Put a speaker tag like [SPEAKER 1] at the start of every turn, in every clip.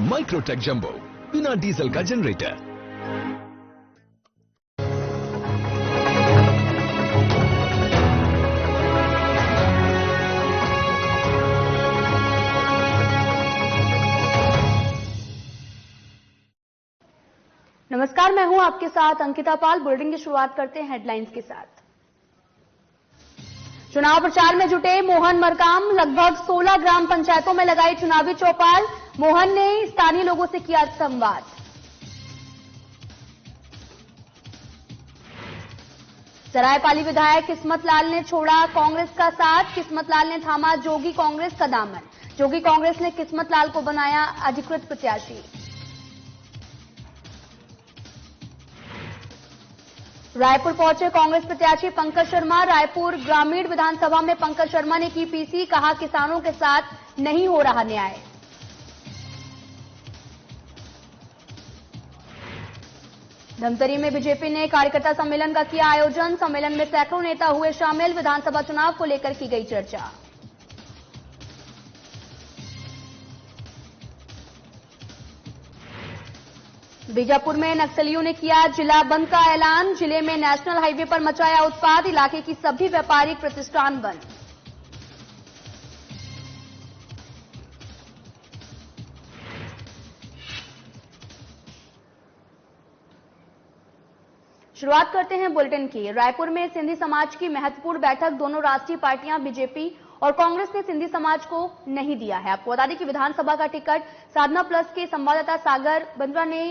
[SPEAKER 1] Microtek jumbo, बिना diesel का generator.
[SPEAKER 2] नमस्कार, मैं हूं आपके साथ अंकिता पाल। बुलेटिन की शुरुआत करते हैं हेडलाइंस के साथ। चुनाव प्रचार में जुटे मोहन मरकाम, लगभग 16 ग्राम पंचायतों में लगाई चुनावी चौपाल। मोहन ने स्थानीय लोगों से किया संवाद। सरायपाली विधायक किस्मत लाल ने छोड़ा कांग्रेस का साथ। किस्मत लाल ने थामा जोगी कांग्रेस का दामन। जोगी कांग्रेस ने किस्मत लाल को बनाया अधिकृत प्रत्याशी। रायपुर पहुंचे कांग्रेस प्रत्याशी पंकज शर्मा। रायपुर ग्रामीण विधानसभा में पंकज शर्मा ने की पीसी, कहा किसानों के साथ नहीं हो रहा न्याय। धमतरी में बीजेपी ने कार्यकर्ता सम्मेलन का किया आयोजन। सम्मेलन में सैकड़ों नेता हुए शामिल। विधानसभा चुनाव को लेकर की गई चर्चा। बीजापुर में नक्सलियों ने किया जिला बंद का ऐलान। जिले में नेशनल हाईवे पर मचाया उत्पात। इलाके की सभी व्यापारिक प्रतिष्ठान बंद। शुरुआत करते हैं बुलेटिन की। रायपुर में सिंधी समाज की महत्वपूर्ण बैठक। दोनों राष्ट्रीय पार्टियां बीजेपी और कांग्रेस ने सिंधी समाज को नहीं दिया है। आपको बता दें कि विधानसभा का टिकट साधना प्लस के संवाददाता सागर बंद्रा ने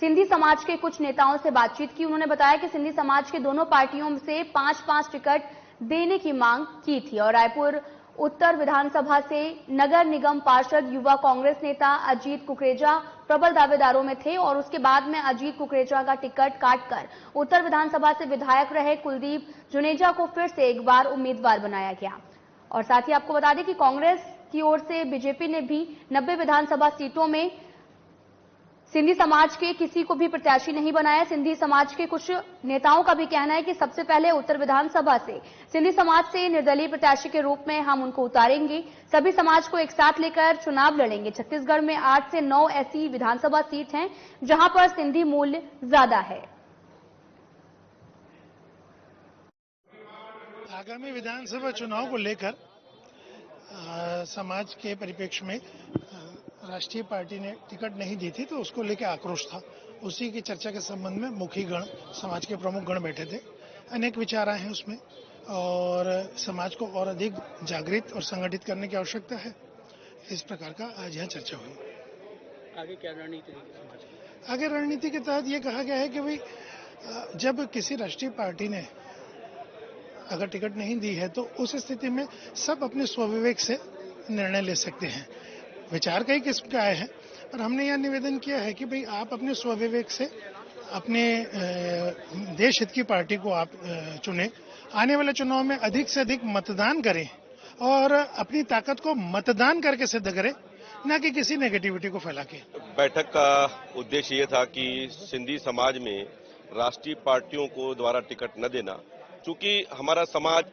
[SPEAKER 2] सिंधी समाज के कुछ नेताओं से बातचीत की। उन्होंने बताया कि सिंधी समाज के दोनों पार्टियों से 5-5 टिकट देने की मांग की थी। और रायपुर उत्तर विधानसभा से नगर निगम पार्षद युवा कांग्रेस नेता अजीत कुकरेजा प्रबल दावेदारों में थे और उसके बाद में अजीत कुकरेजा का टिकट काटकर उत्तर विधानसभा से विधायक रहे कुलदीप जुनेजा को फिर से एक बार उम्मीदवार बनाया गया। और साथ ही आपको बता दें कि कांग्रेस की ओर से बीजेपी ने भी 90 विधानसभा सीटों में सिंधी समाज के किसी को भी प्रत्याशी नहीं बनाया। सिंधी समाज के कुछ नेताओं का भी कहना है कि सबसे पहले उत्तर विधानसभा से सिंधी समाज से निर्दलीय प्रत्याशी के रूप में हम उनको उतारेंगे। सभी समाज को एक साथ लेकर चुनाव लड़ेंगे। छत्तीसगढ़ में 8 से 9 ऐसी विधानसभा सीट हैं जहां पर सिंधी मूल्य ज्यादा है।
[SPEAKER 3] आगामी विधानसभा चुनाव को लेकर समाज के परिप्रेक्ष्य में राष्ट्रीय पार्टी ने टिकट नहीं दी थी तो उसको लेकर आक्रोश था। उसी की चर्चा के संबंध में मुखी गण, समाज के प्रमुख गण बैठे थे। अनेक विचार आए हैं उसमें और समाज को और अधिक जागृत और संगठित करने की आवश्यकता है। इस प्रकार का आज यहाँ चर्चा हुई।
[SPEAKER 4] आगे क्या रणनीति रहेगी?
[SPEAKER 3] आगे रणनीति के तहत ये कहा गया है कि भाई जब किसी राष्ट्रीय पार्टी ने अगर टिकट नहीं दी है तो उस स्थिति में सब अपने स्वविवेक से निर्णय ले सकते हैं। विचार कई किस्म के आए हैं पर हमने यह निवेदन किया है कि भाई आप अपने स्वविवेक से अपने देश हित की पार्टी को आप चुने। आने वाले चुनाव में अधिक से अधिक मतदान करें और अपनी ताकत को मतदान करके सिद्ध करें, न कि किसी नेगेटिविटी को फैला के।
[SPEAKER 5] बैठक का उद्देश्य ये था कि सिंधी समाज में राष्ट्रीय पार्टियों को द्वारा टिकट न देना, चूंकि हमारा समाज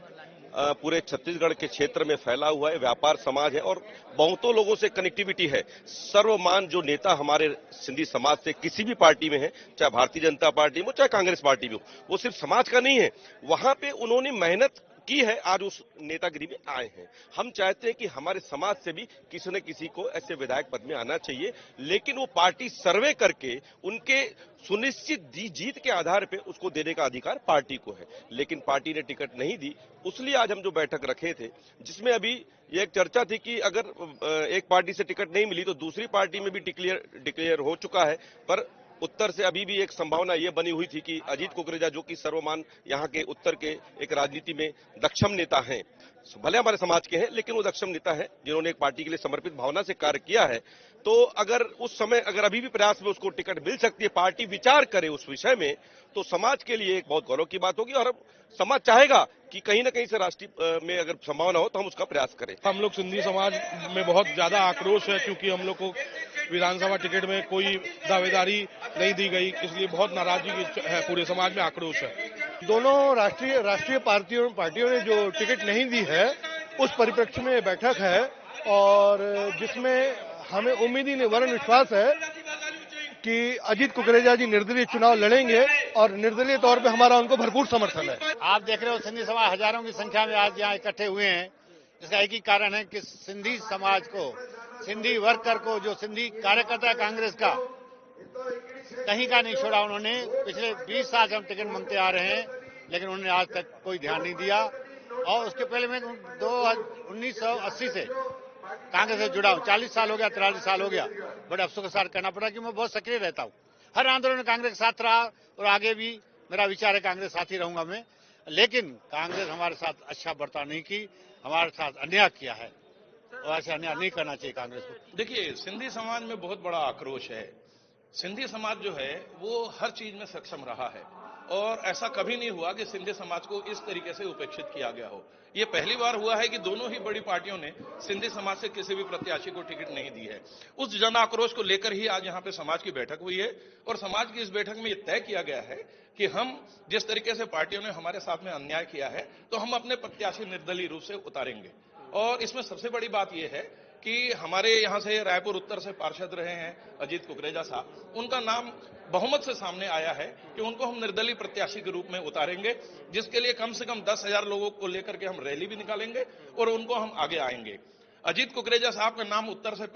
[SPEAKER 5] पूरे छत्तीसगढ़ के क्षेत्र में फैला हुआ है, व्यापार समाज है और बहुतों लोगों से कनेक्टिविटी है। सर्वमान जो नेता हमारे सिंधी समाज से किसी भी पार्टी में है, चाहे भारतीय जनता पार्टी में हो चाहे कांग्रेस पार्टी में हो, वो सिर्फ समाज का नहीं है, वहां पे उन्होंने मेहनत की है, आज उस नेतागिरी में आए हैं। हम चाहते हैं कि हमारे समाज से भी किसी न किसी को ऐसे विधायक पद में आना चाहिए, लेकिन वो पार्टी सर्वे करके उनके सुनिश्चित जीत के आधार पे उसको देने का अधिकार पार्टी को है। लेकिन पार्टी ने टिकट नहीं दी, उसलिए आज हम जो बैठक रखे थे, जिसमें अभी ये एक चर्चा थी कि अगर एक पार्टी से टिकट नहीं मिली तो दूसरी पार्टी में भी डिक्लेयर हो चुका है। पर उत्तर से अभी भी एक संभावना ये बनी हुई थी कि अजीत कुकरेजा, जो कि सर्वमान यहाँ के उत्तर के एक राजनीति में दक्षम नेता हैं, भले हमारे समाज के हैं लेकिन वो दक्षम नेता है जिन्होंने एक पार्टी के लिए समर्पित भावना से कार्य किया है, तो अगर उस समय अगर अभी भी प्रयास में उसको टिकट मिल सकती है, पार्टी विचार करे उस विषय में, तो समाज के लिए एक बहुत गौरव की बात होगी और समाज चाहेगा कि कहीं ना कहीं से राष्ट्रीय में अगर संभावना हो तो हम उसका प्रयास करें।
[SPEAKER 6] हम लोग सिंधी समाज में बहुत ज्यादा आक्रोश है क्योंकि हम लोग को विधानसभा टिकट में कोई दावेदारी नहीं दी गई, इसलिए बहुत नाराजगी है, पूरे समाज में आक्रोश है।
[SPEAKER 7] दोनों राष्ट्रीय पार्टियों ने जो टिकट नहीं दी है उस परिप्रेक्ष्य में बैठक है और जिसमें हमें उम्मीद ही नहीं वरन विश्वास है कि अजीत कुकरेजा जी निर्दलीय चुनाव लड़ेंगे और निर्दलीय तौर पे हमारा उनको भरपूर समर्थन है।
[SPEAKER 8] आप देख रहे हो सिंधी समाज हजारों की संख्या में आज यहाँ इकट्ठे हुए हैं। इसका एक ही कारण है कि सिंधी समाज को, सिंधी वर्कर को, जो सिंधी कार्यकर्ता है कांग्रेस का, कहीं का नहीं छोड़ा। उन्होंने पिछले 20 साल से हम टिकट मांगते आ रहे हैं, लेकिन उन्होंने आज तक कोई ध्यान नहीं दिया। और उसके पहले मैं 1980 से कांग्रेस से जुड़ा हूं, 40 साल हो गया, 43 साल हो गया। बड़े अफसोस के साथ कहना पड़ा कि मैं बहुत सक्रिय रहता हूं, हर आंदोलन में कांग्रेस के साथ रहा और आगे भी मेरा विचार है कांग्रेस साथ ही रहूंगा मैं। लेकिन कांग्रेस हमारे साथ अच्छा बर्ताव नहीं की, हमारे साथ अन्याय किया है और ऐसा अन्याय नहीं करना चाहिए कांग्रेस को।
[SPEAKER 6] देखिए, सिंधी समाज में बहुत बड़ा आक्रोश है। सिंधी समाज जो है वो हर चीज में सक्षम रहा है और ऐसा कभी नहीं हुआ कि सिंधी समाज को इस तरीके से उपेक्षित किया गया हो। ये पहली बार हुआ है कि दोनों ही बड़ी पार्टियों ने सिंधी समाज से किसी भी प्रत्याशी को टिकट नहीं दी है। उस जन आक्रोश को लेकर ही आज यहाँ पे समाज की बैठक हुई है और समाज की इस बैठक में ये तय किया गया है कि हम जिस तरीके से पार्टियों ने हमारे साथ में अन्याय किया है तो हम अपने प्रत्याशी निर्दलीय रूप से उतारेंगे। और इसमें सबसे बड़ी बात यह है कि हमारे यहाँ से रायपुर उत्तर से पार्षद रहे हैं अजीत कुकरेजा साहब, उनका नाम बहुमत से सामने आया है कि उनको हम निर्दलीय प्रत्याशी के रूप में उतारेंगे, जिसके लिए कम से कम 10,000 लोगों को लेकर के हम रैली भी निकालेंगे और उनको हम आगे आएंगे। अजीत कुकरेजा साहब का नाम उत्तर से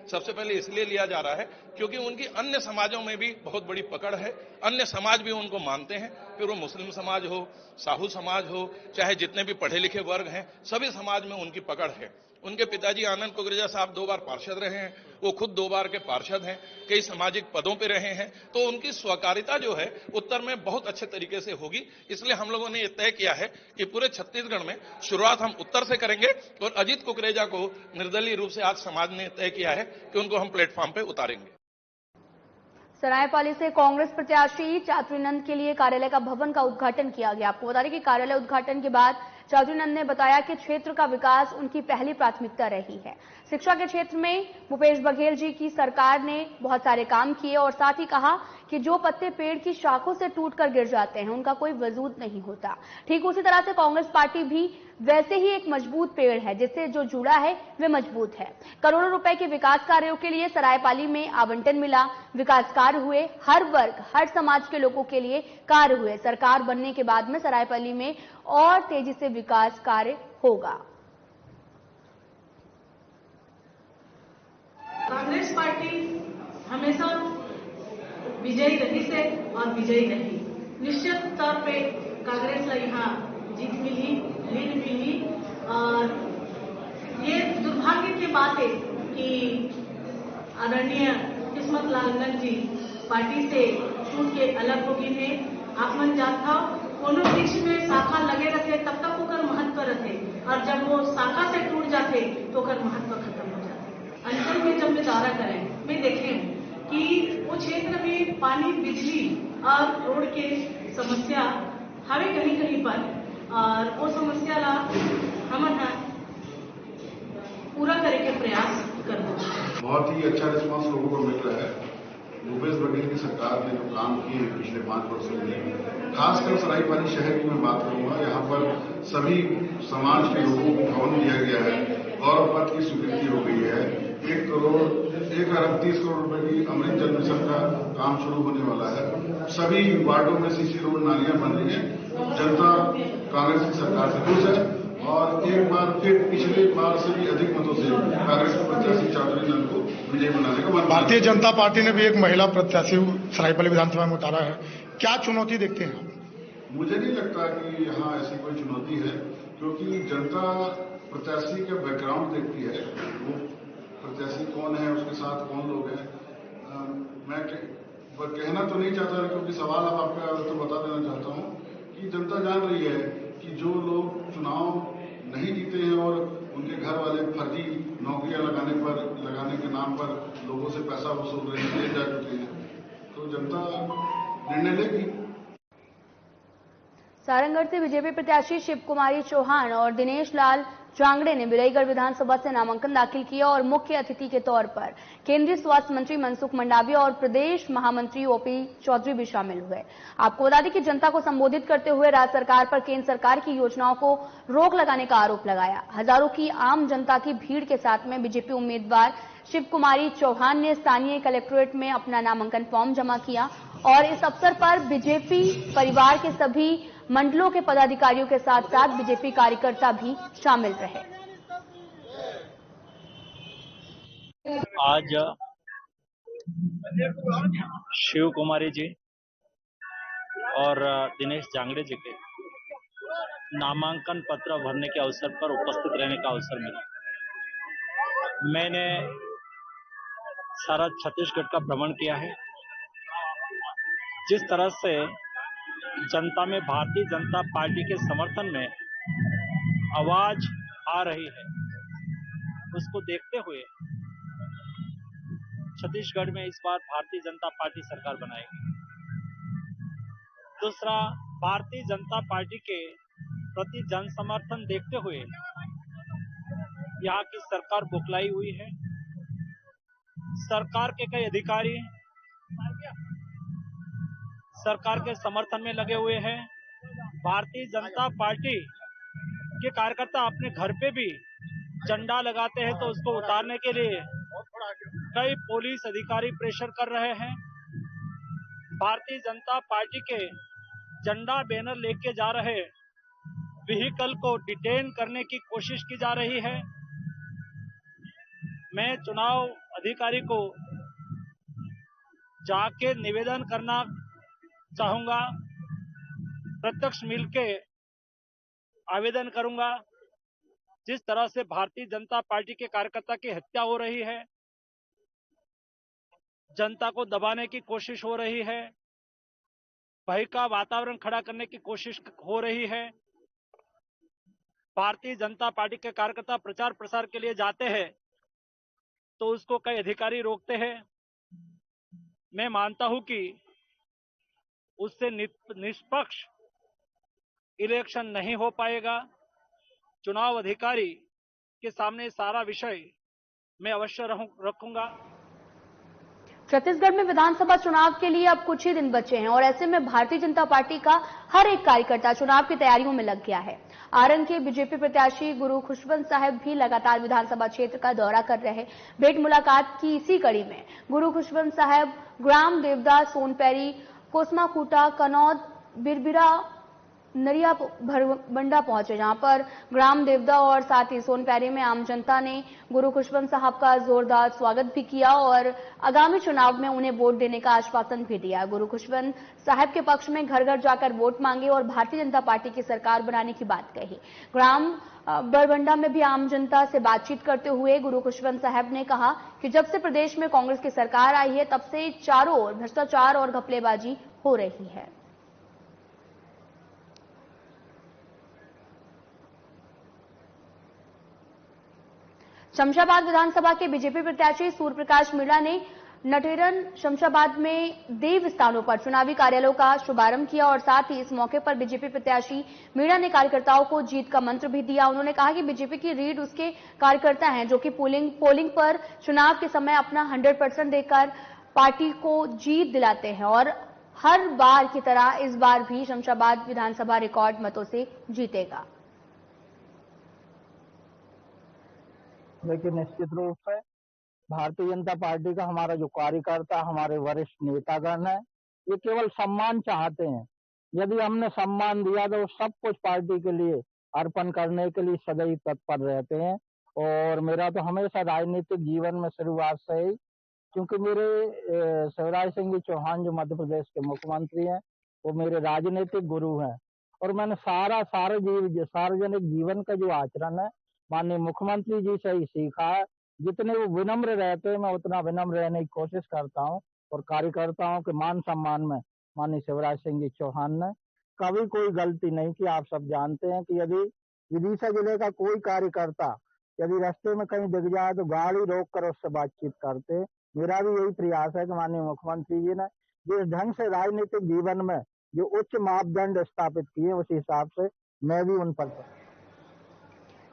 [SPEAKER 6] सबसे पहले इसलिए लिया जा रहा है क्योंकि उनकी अन्य समाजों में भी बहुत बड़ी पकड़ है, अन्य समाज भी उनको मानते हैं, फिर वो मुस्लिम समाज हो, साहू समाज हो, चाहे जितने भी पढ़े लिखे वर्ग हैं, सभी समाज में उनकी पकड़ है। उनके पिताजी आनंद कुकरेजा साहब 2 बार पार्षद रहे हैं, वो खुद 2 बार के पार्षद हैं, कई सामाजिक पदों पे रहे हैं, तो उनकी स्वकारिता जो है उत्तर में बहुत अच्छे तरीके से होगी। इसलिए हम लोगों ने ये तय किया है कि पूरे छत्तीसगढ़ में शुरुआत हम उत्तर से करेंगे और अजीत कुकरेजा को निर्दलीय रूप से आज समाज ने तय किया है कि उनको हम प्लेटफॉर्म पे उतारेंगे।
[SPEAKER 2] सरायपाली से कांग्रेस प्रत्याशी चातुरीनंद के लिए कार्यालय का भवन का उद्घाटन किया गया। आपको बता दें कि कार्यालय उद्घाटन के बाद चातुरीनंद ने बताया कि क्षेत्र का विकास उनकी पहली प्राथमिकता रही है। शिक्षा के क्षेत्र में भूपेश बघेल जी की सरकार ने बहुत सारे काम किए और साथ ही कहा कि जो पत्ते पेड़ की शाखों से टूटकर गिर जाते हैं उनका कोई वजूद नहीं होता। ठीक उसी तरह से कांग्रेस पार्टी भी वैसे ही एक मजबूत पेड़ है जिससे जो जुड़ा है वे मजबूत है। करोड़ों रुपए के विकास कार्यों के लिए सरायपाली में आवंटन मिला, विकास कार्य हुए, हर वर्ग हर समाज के लोगों के लिए कार्य हुए। सरकार बनने के बाद में सरायपाली में और तेजी से विकास कार्य होगा।
[SPEAKER 9] कांग्रेस पार्टी हमेशा विजयी रही से और विजयी रही। निश्चित तौर पे कांग्रेस ला यहाँ जीत मिली, लीड मिली और ये दुर्भाग्य की बात है कि आदरणीय किस्मत लाल नंद जी पार्टी से छूट के अलग हो गई है। आप मन जात था कोनो वृक्ष में शाखा लगे रहते तब तक ओकर महत्व रहते और जब वो शाखा से टूट जाते तो ओकर महत्व खत्म हो जाते। अंचल में जब मैं दौरा करें मैं देखे कि वो क्षेत्र में पानी, बिजली और रोड के समस्या हवे कहीं कहीं पर और वो समस्या ला हम पूरा करे के प्रयास करना।
[SPEAKER 10] बहुत ही अच्छा रिस्पांस लोगों को मिल रहा है। भूपेश बघेल की सरकार ने जो काम किए पिछले 5 वर्षों में, खासकर सरायपाली शहर की मैं बात करूंगा, यहाँ पर सभी समाज के लोगों को भवन दिया गया है, गौरव पथ की स्वीकृति हो गई है। 1 अरब 30 करोड़ रुपए की अमृत जल मिशन का काम शुरू होने वाला है। सभी वार्डों में सीसी रोड, नालियां बन रही है। जनता कांग्रेस की सरकार से खुश है और एक बार फिर पिछले बार से भी अधिक मतों से कांग्रेस के प्रत्याशी चातुरीनंद को विजय बनाने का मन।
[SPEAKER 3] भारतीय जनता पार्टी ने भी एक महिला प्रत्याशी सरायपाली विधानसभा में उतारा है, क्या चुनौती देखते हैं?
[SPEAKER 10] मुझे नहीं लगता कि यहाँ ऐसी कोई चुनौती है, क्योंकि जनता प्रत्याशी का बैकग्राउंड देखती है, वो प्रत्याशी कौन है, उसके साथ कौन लोग हैं। मैं कहना तो नहीं चाहता क्योंकि सवाल अब आपका तो बता देना चाहता हूँ कि जनता जान रही है कि जो लोग चुनाव नहीं जीते हैं और उनके घर वाले फर्जी नौकरियां लगाने के नाम पर लोगों से पैसा वसूल रहे हैं, जा चुके हैं, तो जनता निर्णय लेगी।
[SPEAKER 2] सारंगढ़ से बीजेपी प्रत्याशी शिव कुमारी चौहान और दिनेश लाल जांगड़े ने बिरईगढ़ विधानसभा से नामांकन दाखिल किया और मुख्य अतिथि के तौर पर केंद्रीय स्वास्थ्य मंत्री मनसुख मंडाविया और प्रदेश महामंत्री ओपी चौधरी भी शामिल हुए। आपको बता दें कि जनता को संबोधित करते हुए राज्य सरकार पर केंद्र सरकार की योजनाओं को रोक लगाने का आरोप लगाया। हजारों की आम जनता की भीड़ के साथ में बीजेपी उम्मीदवार शिव कुमारी चौहान ने स्थानीय कलेक्ट्रेट में अपना नामांकन फॉर्म जमा किया और इस अवसर पर बीजेपी परिवार के सभी मंडलों के पदाधिकारियों के साथ साथ बीजेपी कार्यकर्ता भी शामिल रहे।
[SPEAKER 11] आज शिव कुमारी जी और दिनेश जांगड़े जी के नामांकन पत्र भरने के अवसर पर उपस्थित रहने का अवसर मिला। मैंने सारा छत्तीसगढ़ का भ्रमण किया है। जिस तरह से जनता में भारतीय जनता पार्टी के समर्थन में आवाज आ रही है, उसको देखते हुए छत्तीसगढ़ में इस बार भारतीय जनता पार्टी सरकार बनाएगी। दूसरा, भारतीय जनता पार्टी के प्रति जन समर्थन देखते हुए यहाँ की सरकार बौखलाई हुई है। सरकार के कई अधिकारी सरकार के समर्थन में लगे हुए हैं। भारतीय जनता पार्टी के कार्यकर्ता अपने घर पे भी झंडा लगाते हैं तो उसको उतारने के लिए कई पुलिस अधिकारी प्रेशर कर रहे हैं। भारतीय जनता पार्टी के झंडा बैनर लेके जा रहे व्हीकल को डिटेन करने की कोशिश की जा रही है। मैं चुनाव अधिकारी को जाके निवेदन करना चाहूंगा, प्रत्यक्ष मिलके आवेदन करूंगा। जिस तरह से भारतीय जनता पार्टी के कार्यकर्ता की हत्या हो रही है, जनता को दबाने की कोशिश हो रही है, भय का वातावरण खड़ा करने की कोशिश हो रही है। भारतीय जनता पार्टी के कार्यकर्ता प्रचार प्रसार के लिए जाते हैं तो उसको कई अधिकारी रोकते हैं। मैं मानता हूं कि उससे निष्पक्ष इलेक्शन नहीं हो पाएगा। चुनाव अधिकारी के सामने सारा विषय मैं अवश्य रखूंगा।
[SPEAKER 2] छत्तीसगढ़ में विधानसभा चुनाव के लिए अब कुछ ही दिन बचे हैं और ऐसे में भारतीय जनता पार्टी का हर एक कार्यकर्ता चुनाव की तैयारियों में लग गया है। आरंग के बीजेपी प्रत्याशी गुरु खुशवंत साहब भी लगातार विधानसभा क्षेत्र का दौरा कर रहे। भेंट मुलाकात की इसी कड़ी में गुरु खुशवंत साहब ग्राम देवदा, सोनपैरी, कोसमाकूटा, कनौद, बिरबिरा, नरिया भरबंडा पहुंचे, जहां पर ग्राम देवदा और साथ ही सोनपैरी में आम जनता ने गुरु खुशवंत साहब का जोरदार स्वागत भी किया और आगामी चुनाव में उन्हें वोट देने का आश्वासन भी दिया। गुरु खुशवंत साहब के पक्ष में घर घर जाकर वोट मांगे और भारतीय जनता पार्टी की सरकार बनाने की बात कही। ग्राम बरबंडा में भी आम जनता से बातचीत करते हुए गुरु खुशवंत साहब ने कहा कि जब से प्रदेश में कांग्रेस की सरकार आई है तब से चारों ओर भ्रष्टाचार और घपलेबाजी हो रही है। शमशाबाद विधानसभा के बीजेपी प्रत्याशी सूर्य प्रकाश मीणा ने नटेरन शमशाबाद में देव स्थानों पर चुनावी कार्यालयों का शुभारंभ किया और साथ ही इस मौके पर बीजेपी प्रत्याशी मीणा ने कार्यकर्ताओं को जीत का मंत्र भी दिया। उन्होंने कहा कि बीजेपी की रीढ़ उसके कार्यकर्ता हैं जो कि पोलिंग पर चुनाव के समय अपना 100% देकर पार्टी को जीत दिलाते हैं और हर बार की तरह इस बार भी शमशाबाद विधानसभा रिकॉर्ड मतों से जीतेगा।
[SPEAKER 12] लेकिन निश्चित रूप से भारतीय जनता पार्टी का हमारा जो कार्यकर्ता, हमारे वरिष्ठ नेतागण है, ये केवल सम्मान चाहते हैं। यदि हमने सम्मान दिया तो सब कुछ पार्टी के लिए अर्पण करने के लिए सदैव तत्पर रहते हैं। और मेरा तो हमेशा राजनीतिक जीवन में शुरुआत से ही, क्योंकि मेरे शिवराज सिंह चौहान जो मध्य प्रदेश के मुख्यमंत्री हैं, वो मेरे राजनीतिक गुरु हैं और मैंने सार्वजनिक जीवन का जो आचरण है माननीय मुख्यमंत्री जी से ही सीखा है। जितने वो विनम्र रहते हैं मैं उतना विनम्र रहने की कोशिश करता हूं और कार्यकर्ताओं के मान सम्मान में माननीय शिवराज सिंह जी चौहान ने कभी कोई गलती नहीं की। आप सब जानते हैं कि यदि विदिशा जिले का कोई कार्यकर्ता यदि रास्ते में कहीं दिख जाए तो गाड़ी रोक कर उससे बातचीत करते। मेरा भी यही प्रयास है कि माननीय मुख्यमंत्री जी ने जिस ढंग से राजनीतिक जीवन में जो उच्च मापदंड स्थापित किए उस हिसाब से मैं भी उन पर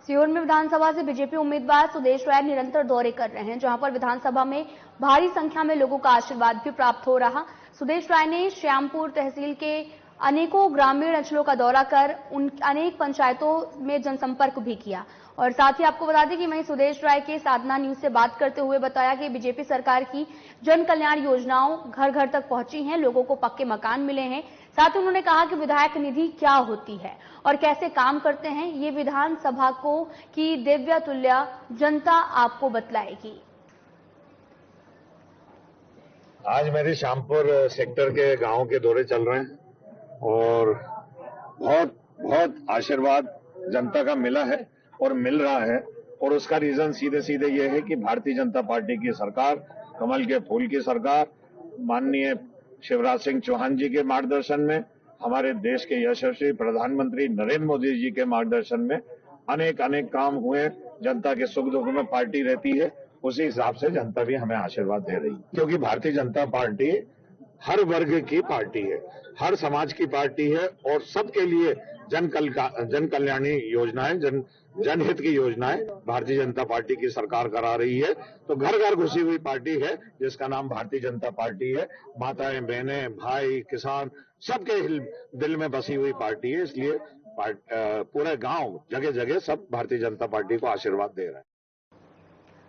[SPEAKER 2] सीहोर में विधानसभा से बीजेपी उम्मीदवार सुदेश राय निरंतर दौरे कर रहे हैं, जहां पर विधानसभा में भारी संख्या में लोगों का आशीर्वाद भी प्राप्त हो रहा। सुदेश राय ने श्यामपुर तहसील के अनेकों ग्रामीण अंचलों का दौरा कर उन अनेक पंचायतों में जनसंपर्क भी किया। और साथ ही आपको बता दें कि वहीं सुदेश राय के साधना न्यूज से बात करते हुए बताया कि बीजेपी सरकार की जन कल्याण योजनाओं घर घर तक पहुंची हैं, लोगों को पक्के मकान मिले हैं। साथ ही उन्होंने कहा कि विधायक निधि क्या होती है और कैसे काम करते हैं, ये विधानसभा को की दिव्य तुल्य जनता आपको बतलाएगी।
[SPEAKER 13] आज मेरे श्यामपुर सेक्टर के गांव के दौरे चल रहे हैं और बहुत आशीर्वाद जनता का मिला है और मिल रहा है। और उसका रीजन सीधे ये है कि भारतीय जनता पार्टी की सरकार, कमल के फूल की सरकार, माननीय शिवराज सिंह चौहान जी के मार्गदर्शन में, हमारे देश के यशस्वी प्रधानमंत्री नरेंद्र मोदी जी के मार्गदर्शन में अनेक काम हुए। जनता के सुख दुख में पार्टी रहती है, उसी हिसाब से जनता भी हमें आशीर्वाद दे रही है, क्योंकि भारतीय जनता पार्टी हर वर्ग की पार्टी है, हर समाज की पार्टी है और सबके लिए जन कल्याणी योजनाएं, जनहित की योजनाएं भारतीय जनता पार्टी की सरकार करा रही है। तो घर घर घुसी हुई पार्टी है जिसका नाम भारतीय जनता पार्टी है। माताएं, बहनें, भाई, किसान सबके दिल में बसी हुई पार्टी है। इसलिए पूरे गांव जगह जगह सब भारतीय जनता पार्टी को आशीर्वाद दे रहे हैं।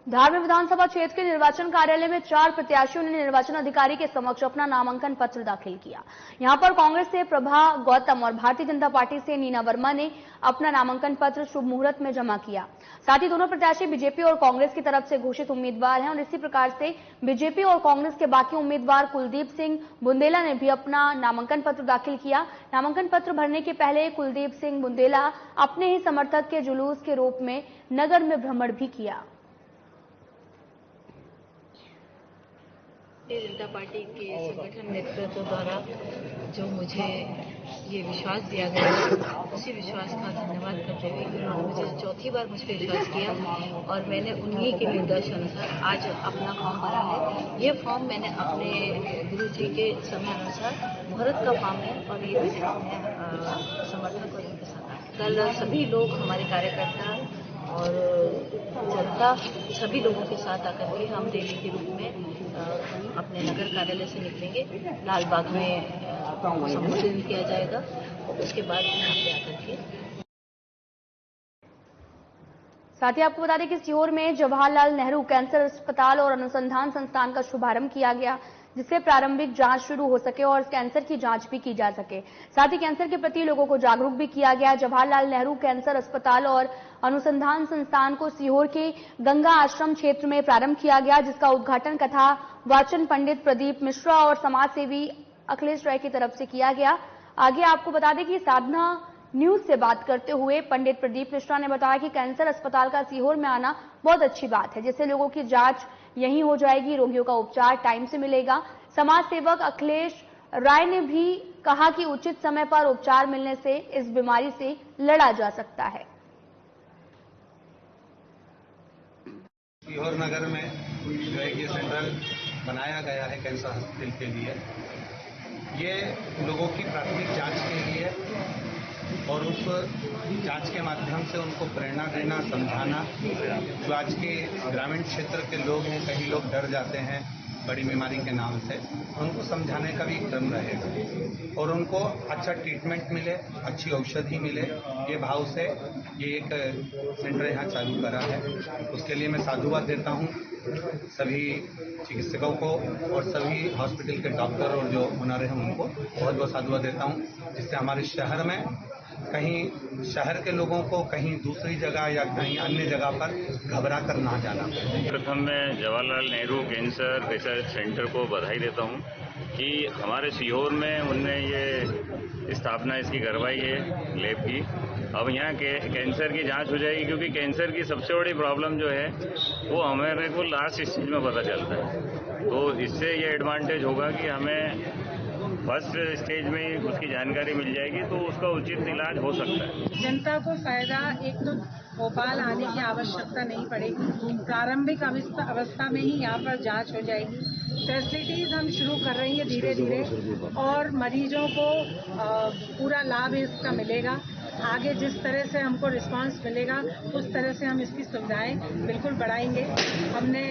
[SPEAKER 2] धार में विधानसभा क्षेत्र के निर्वाचन कार्यालय में 4 प्रत्याशियों ने निर्वाचन अधिकारी के समक्ष अपना नामांकन पत्र दाखिल किया। यहां पर कांग्रेस से प्रभा गौतम और भारतीय जनता पार्टी से नीना वर्मा ने अपना नामांकन पत्र शुभ मुहूर्त में जमा किया। साथ ही दोनों प्रत्याशी बीजेपी और कांग्रेस की तरफ से घोषित उम्मीदवार हैं और इसी प्रकार से बीजेपी और कांग्रेस के बाकी उम्मीदवार कुलदीप सिंह बुंदेला ने भी अपना नामांकन पत्र दाखिल किया। नामांकन पत्र भरने के पहले कुलदीप सिंह बुंदेला अपने ही समर्थक के जुलूस के रूप में नगर में भ्रमण भी किया।
[SPEAKER 14] भारतीय जनता पार्टी के संगठन नेतृत्व द्वारा जो मुझे ये विश्वास दिया गया, उसी विश्वास का धन्यवाद करते हुए उन्होंने मुझे चौथी बार मुझ पर विश्वास किया और मैंने उन्हीं के निर्देश अनुसार आज अपना फॉर्म भरा है। ये फॉर्म मैंने अपने गुरु जी के समय अनुसार मुहूर्त का फॉर्म है और ये मैंने अपने समर्थक और उनके साथ कल सभी लोग, हमारे कार्यकर्ता और जनता, सभी लोगों के साथ आकर के हम रैली के रूप में अपने नगर कार्यालय से निकलेंगे। लाल बाग में संबोधित किया जाएगा और उसके बाद यहाँ पे आकर के।
[SPEAKER 2] साथ ही आपको बता दें कि सीहोर में जवाहरलाल नेहरू कैंसर अस्पताल और अनुसंधान संस्थान का शुभारंभ किया गया, जिससे प्रारंभिक जांच शुरू हो सके और कैंसर की जांच भी की जा सके। साथ ही कैंसर के प्रति लोगों को जागरूक भी किया गया। जवाहरलाल नेहरू कैंसर अस्पताल और अनुसंधान संस्थान को सीहोर के गंगा आश्रम क्षेत्र में प्रारंभ किया गया, जिसका उद्घाटन कथा वाचन पंडित प्रदीप मिश्रा और समाज सेवी अखिलेश राय की तरफ से किया गया। आगे आपको बता दें कि साधना न्यूज से बात करते हुए पंडित प्रदीप मिश्रा ने बताया कि कैंसर अस्पताल का सीहोर में आना बहुत अच्छी बात है, जिससे लोगों की जांच यहीं हो जाएगी, रोगियों का उपचार टाइम से मिलेगा। समाज सेवक अखिलेश राय ने भी कहा कि उचित समय पर उपचार मिलने से इस बीमारी से लड़ा जा सकता है।
[SPEAKER 15] सीहोर नगर में जो है ये सेंटर बनाया गया है कैंसर हॉस्पिटल के लिए, ये लोगों की प्राथमिक जांच के लिए और उस जांच के माध्यम से उनको प्रेरणा देना, समझाना। जो आज के ग्रामीण क्षेत्र के लोग हैं, कई लोग डर जाते हैं बड़ी बीमारी के नाम से, उनको समझाने का भी क्रम रहेगा और उनको अच्छा ट्रीटमेंट मिले, अच्छी औषधि मिले, ये भाव से ये एक सेंटर यहाँ चालू करा है। उसके लिए मैं साधुवाद देता हूँ सभी चिकित्सकों को और सभी हॉस्पिटल के डॉक्टर और जो हुनर हैं उनको बहुत बहुत साधुवाद देता हूँ, जिससे हमारे शहर में कहीं शहर के लोगों को कहीं दूसरी जगह या कहीं अन्य जगह पर घबरा कर ना जाना।
[SPEAKER 16] प्रथम मैं Jawaharlal Nehru cancer research centre को बधाई देता हूं कि हमारे सीहोर में उनने ये स्थापना इसकी करवाई है लैब की। अब यहाँ के कैंसर की जांच हो जाएगी, क्योंकि कैंसर की सबसे बड़ी प्रॉब्लम जो है वो हमारे को लास्ट स्टेज में पता चलता है। तो इससे ये एडवांटेज होगा कि हमें फर्स्ट स्टेज में उसकी जानकारी मिल जाएगी, तो उसका उचित इलाज हो सकता है।
[SPEAKER 17] जनता को फायदा, एक तो भोपाल आने की आवश्यकता नहीं पड़ेगी, प्रारंभिक अवस्था में ही यहाँ पर जांच हो जाएगी। फैसिलिटीज हम शुरू कर रही है धीरे धीरे और मरीजों को पूरा लाभ इसका मिलेगा। आगे जिस तरह से हमको रिस्पांस मिलेगा उस तरह से हम इसकी सुविधाएं बिल्कुल बढ़ाएंगे। हमने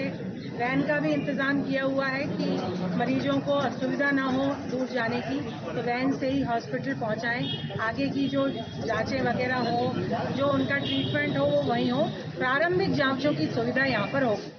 [SPEAKER 17] वैन का भी इंतजाम किया हुआ है कि मरीजों को असुविधा ना हो दूर जाने की, तो वैन से ही हॉस्पिटल पहुंचाएं। आगे की जो जांचें वगैरह हो, जो उनका ट्रीटमेंट हो वो वहीं हो। प्रारंभिक जांचों की सुविधा यहाँ पर होगी।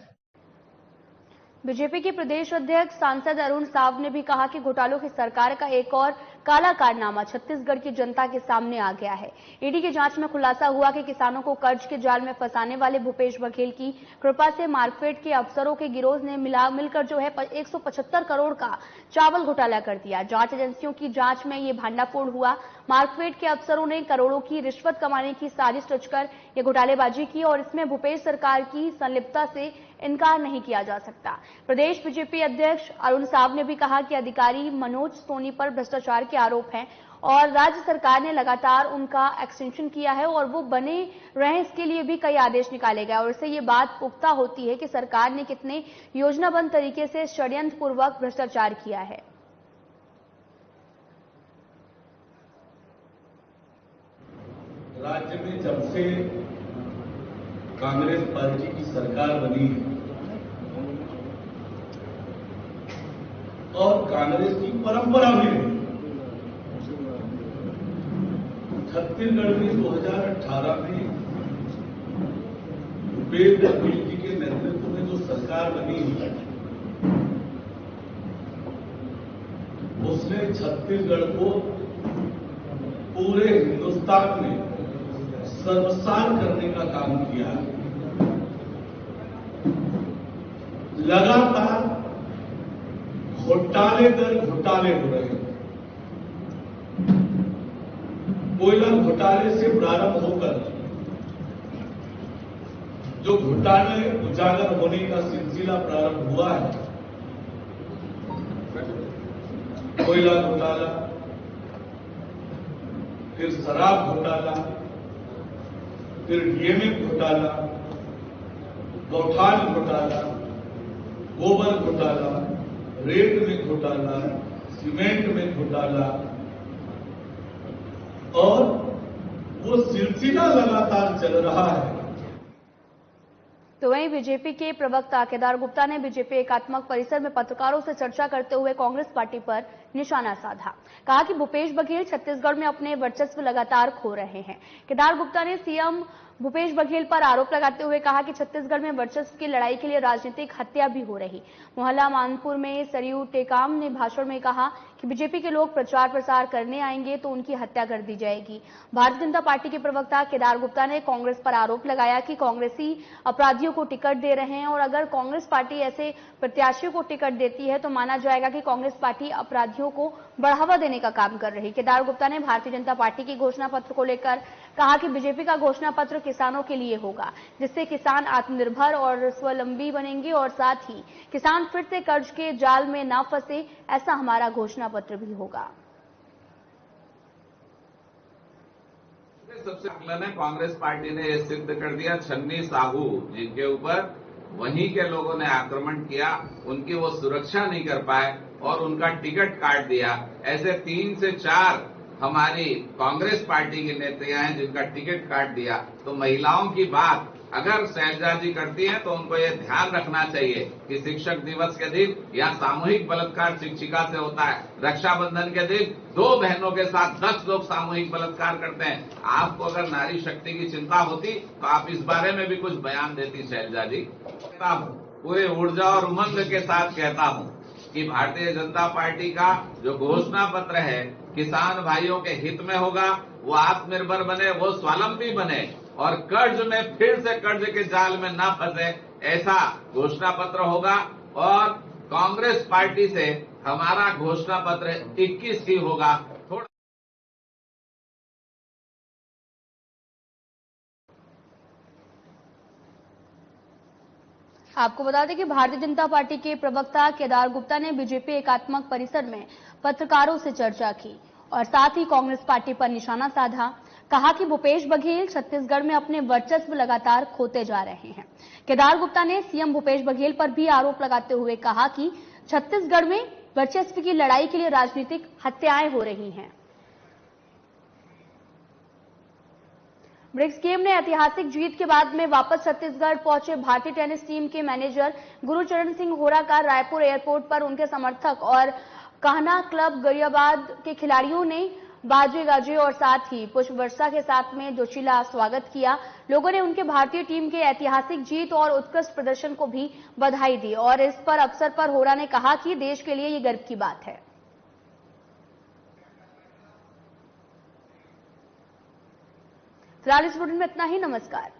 [SPEAKER 2] बीजेपी के प्रदेश अध्यक्ष सांसद अरुण साव ने भी कहा कि घोटालों की सरकार का एक और काला कारनामा छत्तीसगढ़ की जनता के सामने आ गया है। ईडी की जांच में खुलासा हुआ कि किसानों को कर्ज के जाल में फंसाने वाले भूपेश बघेल की कृपा से मार्कफेड के अफसरों के गिरोह ने मिलकर जो है 175 करोड़ का चावल घोटाला कर दिया। जांच एजेंसियों की जांच में ये भांडाफोड़ हुआ। मार्कफेड के अफसरों ने करोड़ों की रिश्वत कमाने की साजिश रचकर ये घोटालेबाजी की और इसमें भूपेश सरकार की संलिप्तता से इनकार नहीं किया जा सकता। प्रदेश बीजेपी अध्यक्ष अरुण साव ने भी कहा कि अधिकारी मनोज सोनी पर भ्रष्टाचार के आरोप हैं और राज्य सरकार ने लगातार उनका एक्सटेंशन किया है और वो बने रहे, इसके लिए भी कई आदेश निकाले गए और इससे ये बात पुख्ता होती है कि सरकार ने कितने योजनाबद्ध तरीके से षड्यंत्र पूर्वक भ्रष्टाचार किया है।
[SPEAKER 18] राज्य में जब से कांग्रेस पार्टी की सरकार बनी और कांग्रेस की परंपरा भी रही, छत्तीसगढ़ में 2018 में भूपेश बघेल जी के नेतृत्व में जो सरकार बनी उसने छत्तीसगढ़ को पूरे हिंदुस्तान में सर्वसार करने का काम किया। लगातार घोटाले दर घोटाले हो रहे हैं। कोयला घोटाले से प्रारंभ होकर जो घोटाले उजागर होने का सिलसिला प्रारंभ हुआ है, कोयला घोटाला, फिर शराब घोटाला, फिर डीएमए घोटाला, गौठान घोटाला, गोबर घोटाला, रेत में घोटाला, सीमेंट में घोटाला और वो सिलसिला लगातार चल रहा है।
[SPEAKER 2] तो वहीं बीजेपी के प्रवक्ता केदार गुप्ता ने बीजेपी एकात्मक परिसर में पत्रकारों से चर्चा करते हुए कांग्रेस पार्टी पर निशाना साधा। कहा कि भूपेश बघेल छत्तीसगढ़ में अपने वर्चस्व लगातार खो रहे हैं। केदार गुप्ता ने सीएम भूपेश बघेल पर आरोप लगाते हुए कहा कि छत्तीसगढ़ में वर्चस्व की लड़ाई के लिए राजनीतिक हत्या भी हो रही। मोहल्ला मानपुर में सरयू टेकाम ने भाषण में कहा कि बीजेपी के लोग प्रचार प्रसार करने आएंगे तो उनकी हत्या कर दी जाएगी। भारतीय जनता पार्टी के प्रवक्ता केदार गुप्ता ने कांग्रेस पर आरोप लगाया कि कांग्रेसी अपराधियों को टिकट दे रहे हैं और अगर कांग्रेस पार्टी ऐसे प्रत्याशियों को टिकट देती है तो माना जाएगा कि कांग्रेस पार्टी अपराधियों को बढ़ावा देने का काम कर रही। केदार गुप्ता ने भारतीय जनता पार्टी की घोषणा पत्र को लेकर कहा कि बीजेपी का घोषणा पत्र किसानों के लिए होगा, जिससे किसान आत्मनिर्भर और स्वावलंबी बनेंगे और साथ ही किसान फिर से कर्ज के जाल में ना फंसे, ऐसा हमारा घोषणा पत्र भी होगा।
[SPEAKER 19] सबसे पहले कांग्रेस पार्टी ने यह सिद्ध कर दिया, छन्नी साहू जिनके ऊपर वहीं के लोगों ने आक्रमण किया, उनकी वो सुरक्षा नहीं कर पाए और उनका टिकट काट दिया। ऐसे 3 से 4 हमारी कांग्रेस पार्टी के नेता हैं जिनका टिकट काट दिया। तो महिलाओं की बात अगर शैलजा जी करती हैं तो उनको ये ध्यान रखना चाहिए कि शिक्षक दिवस के दिन या सामूहिक बलात्कार शिक्षिका से होता है, रक्षाबंधन के दिन 2 बहनों के साथ 10 लोग सामूहिक बलात्कार करते हैं। आपको अगर नारी शक्ति की चिंता होती तो आप इस बारे में भी कुछ बयान देती शैलजा जी। पूरे ऊर्जा और उमंग के साथ कहता हूं कि भारतीय जनता पार्टी का जो घोषणा पत्र है किसान भाइयों के हित में होगा। वो आत्मनिर्भर बने, वो स्वावलंबी बने और कर्ज में फिर से कर्ज के जाल में ना फंसे, ऐसा घोषणा पत्र होगा। और कांग्रेस पार्टी से हमारा घोषणा पत्र 21 ही होगा।
[SPEAKER 2] आपको बता दें कि भारतीय जनता पार्टी के प्रवक्ता केदार गुप्ता ने बीजेपी एकात्मक परिसर में पत्रकारों से चर्चा की और साथ ही कांग्रेस पार्टी पर निशाना साधा। कहा कि भूपेश बघेल छत्तीसगढ़ में अपने वर्चस्व लगातार खोते जा रहे हैं। केदार गुप्ता ने सीएम भूपेश बघेल पर भी आरोप लगाते हुए कहा कि छत्तीसगढ़ में वर्चस्व की लड़ाई के लिए राजनीतिक हत्याएं हो रही हैं। ब्रिक्स गेम में ऐतिहासिक जीत के बाद में वापस छत्तीसगढ़ पहुंचे भारतीय टेनिस टीम के मैनेजर गुरुचरण सिंह होरा का रायपुर एयरपोर्ट पर उनके समर्थक और कहना क्लब गरियाबाद के खिलाड़ियों ने बाजे गाजे और साथ ही पुष्प वर्षा के साथ में जोशीला स्वागत किया। लोगों ने उनके भारतीय टीम के ऐतिहासिक जीत और उत्कृष्ट प्रदर्शन को भी बधाई दी और इस पर अवसर पर होरा ने कहा कि देश के लिए ये गर्व की बात है। फिलहाल इस बुलेटिन में इतना ही। नमस्कार।